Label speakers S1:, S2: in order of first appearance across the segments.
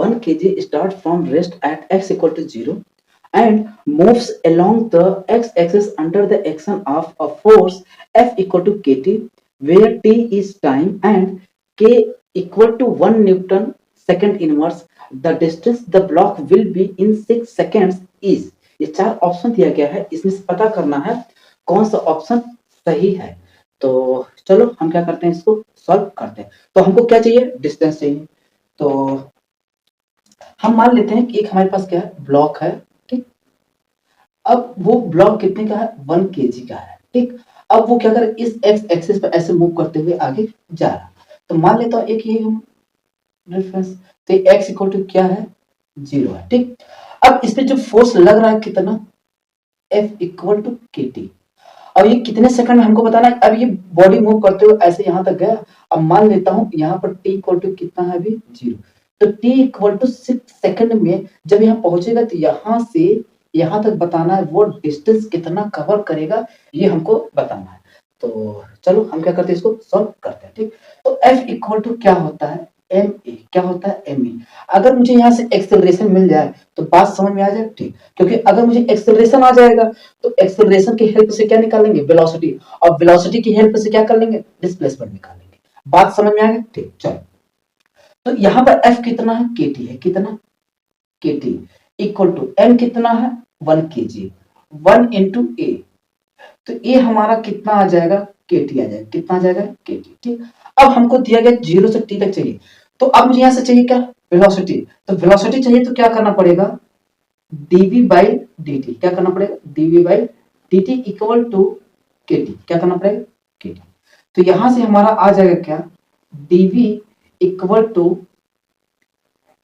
S1: 1 kg start from rest at x equal to 0 and moves along the x-axis under the action of a force F equal to kt, where t is time and k equal to 1 Newton second inverse. The distance the block will be in 6 seconds is. ये 4 option दिया गया है, इसमें से पता करना है कौन सा ऑप्शन सही है। तो चलो हम क्या करते हैं, इसको सॉल्व करते हैं। तो हमको क्या चाहिए, डिस्टेंस चाहिए। तो हम मान लेते हैं कि एक हमारे पास क्या है, ब्लॉक है, ठीक। अब वो ब्लॉक कितने का है, 1 kg का है, ठीक। अब वो क्या करे, इस एक्स एक्सिस पर ऐसे मूव करते हुए आगे जा रहा। तो मान लेता हूं एक ये हम रेफरेंस, तो x इक्वल टू क्या है, 0 है, ठीक। अब इस पे जो फोर्स लग रहा है कितना, F इक्वल टू kt। अब ये कितने सेकंड में हमको बताना है। अब ये बॉडी मूव करते हुए ऐसे यहाँ तक गया। अब मान लेता हूँ यहाँ पर t इक्वल टू कितना है अभी, 0। तो t इक्वल टू 6 सेकंड में जब यहाँ पहुंचेगा तो यहाँ से यहाँ तक बताना है वो डिस्टेंस कितना कवर करेगा, ये हमको बताना है। तो चलो हम क्या करते हैं, इसको सॉल्व करते हैं, ठीक। तो F इक्वल टू क्या होता है, ma, क्या होता है ma। अगर मुझे यहाँ से एक्सेलरेशन मिल जाए तो बात समझ में आ जाए, ठीक। क्योंकि अगर मुझे एक्सेलरेशन आ जाएगा तो एक्सेलरेशन की हेल्प से क्या निकालेंगे, वेलोसिटी, और वेलोसिटी की हेल्प से क्या कर लेंगे, डिस्प्लेसमेंट निकालेंगे। बात समझ में आ गई, ठीक। चलो तो यहाँ पर F कितना है, kt है, कितना kt इक्वल टू m कितना है, 1 kg, 1 इंटू a। तो ये हमारा कितना आ जाएगा, kt आ जाएगा, कितना आ जाएगा, kt, ठीक। अब हमको दिया गया 0 से t तक चाहिए। तो अब मुझे यहाँ से चाहिए क्या, वेलोसिटी। तो वेलोसिटी चाहिए तो क्या करना पड़ेगा, dv बाई dt, क्या करना पड़ेगा, dv by dt equal to kt, क्या करना पड़ेगा, kt। तो यहां से हमारा आ जाएगा क्या, dv equal to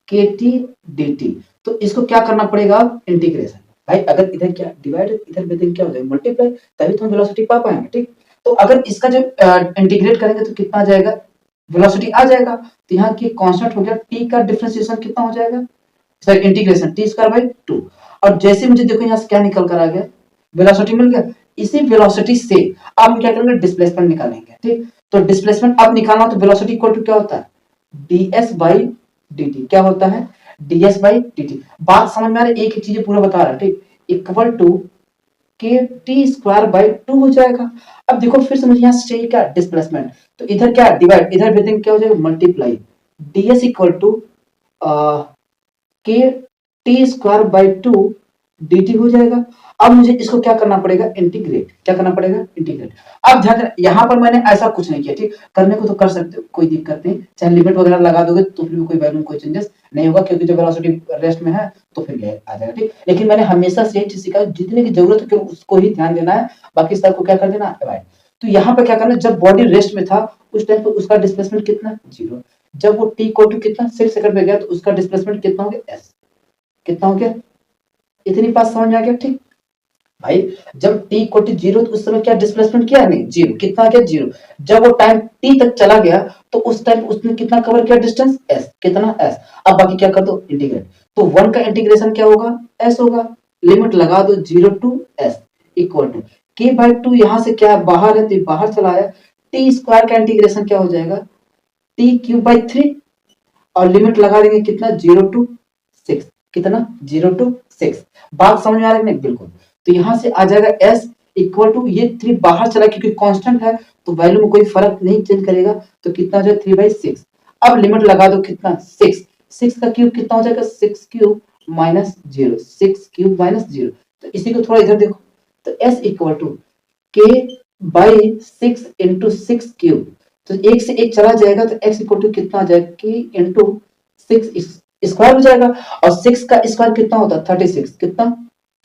S1: kt dt। तो इसको क्या करना पड़ेगा, इंटीग्रेशन। भाई अगर इधर क्या डिवाइड, इधर में क्या हो जाएगा, मल्टीप्लाई, तभी तो हम वेलोसिटी पा पाएंगे, ठीक। तो अगर इसका जो इंटीग्रेट करेंगे तो कितना आ जाएगा, वेलोसिटी आ जाएगा। तो यहाँ की कांस्टेंट हो गया, t का डिफरेंशिएशन कितना हो जाएगा, sir integration t square by 2। और जैसे मुझे देखो यहाँ से क्या निकल कर आ गया, वेलोसिटी मिल गया। इसी वेलोसिटी से अब हम क्या करेंगे, डिस्प्लेसमेंट निकालेंगे, ठीक। तो डिस्प्लेसमेंट अब निकालना तो वेलोसिटी इक्वल टू क्या होता है, ds बाई dt, क्या होता है, ds बाई dt। बात समझ में आ रही है, एक एक चीजें पूरा बता रहा है, ठीक। इक्वल टू के टी स्क्वायर बाई 2 हो जाएगा। अब देखो फिर से मुझे यहाँ से चाहिए क्या, डिस्प्लेसमेंट। तो इधर क्या डिवाइड, इधर भी क्या हो जाएगा, मल्टीप्लाई, ds इक्वल टू के टी स्क्वायर बाई 2 dt हो जाएगा। अब मुझे इसको क्या करना पड़ेगा, इंटीग्रेट, क्या करना पड़ेगा, इंटीग्रेट। अब ध्यान देना, यहाँ पर मैंने ऐसा कुछ नहीं किया, ठीक। करने को तो कर सकते हो, कोई दिक्कत नहीं, चाहे लिमिट वगैरह लगा दोगे तो फिर भी कोई वैल्यू, कोई चेंजेस नहीं होगा, क्योंकि जब वेलोसिटी रेस्ट में है तो फिर ये आ जाएगा, ठीक। लेकिन मैंने हमेशा से यही चीज सीखा, जितने की जरूरत है उसको ही ध्यान देना है, बाकी सबको क्या कर देना, अवॉइड। तो यहाँ पर क्या करना, जब बॉडी रेस्ट में था उस टाइम पर उसका डिस्प्लेसमेंट कितना, 0। जब वो t इक्वल टू कितना 6 सेकंड पे गया तो उसका डिस्प्लेसमेंट कितना हो गया, s, कितना हो गया, इतनी बात समझ में आ गया, ठीक। भाई जब t इक्वल टू 0 तो उस समय क्या डिस्प्लेसमेंट किया, नहीं 0, कितना गया, 0। जब वो टाइम t तक चला गया तो उस टाइम उसने कितना कवर किया, डिस्टेंस s, कितना s। अब बाकी क्या कर दो, इंटीग्रेट। तो 1 का इंटीग्रेशन क्या होगा, s होगा। लिमिट लगा दो 0 to s equal to k by 2, यहां से क्या बाहर है तो बाहर चला आया। t स्क्वायर का इंटीग्रेशन क्या हो जाएगा, t क्यूब बाई 3, और लिमिट लगा देंगे कितना, 0 टू 6, कितना, 0 टू 6। बात समझ में आ रही है, नहीं, बिल्कुल। तो यहां से आ जाएगा s इक्वल टू, ये 3 बाहर चला क्योंकि कांस्टेंट है तो वैल्यू में कोई फर्क नहीं चेंज करेगा, तो कितना हो जाएगा, 3/6। अब लिमिट लगा दो कितना, 6, 6 का क्यूब कितना हो जाएगा, 6 क्यूब माइनस 0, 6 क्यूब माइनस 0। तो इसी को थोड़ा इधर देखो, तो s equal to k by 6 into 6 cube. तो 1 से 1 चला जाएगा तो x इक्वल टू कितना आ जाएगा, k इंटू 6 स्क्वायर हो जाएगा। और 6 का स्क्वायर कितना होता है, 36, कितना,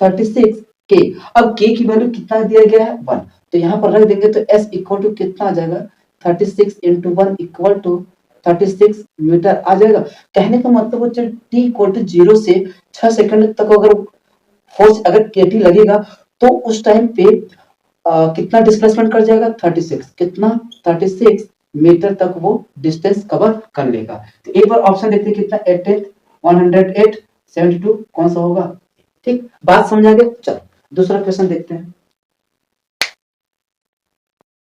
S1: 36 k। अब k की वैल्यू कितना दिया गया है, 1। तो यहाँ पर रख देंगे तो s इक्वल टू कितना आ जाएगा, 36 इंटू 1 इक्वल टू 36 मीटर आ जाएगा। कहने का मतलब वो जब t इक्वल टू 0 से 6 सेकंड तक अगर फोर्स अगर kt लगेगा तो उस टाइम पे कितना डिस्प्लेसमेंट कर जाएगा, 36, कितना, 36 मीटर तक वो डिस्टेंस कवर कर लेगा। तो एक बार ऑप्शन देखते हैं कितना, 88, 108, 72 कौन सा होगा, ठीक। बात समझ आ गया। चलो दूसरा क्वेश्चन देखते हैं।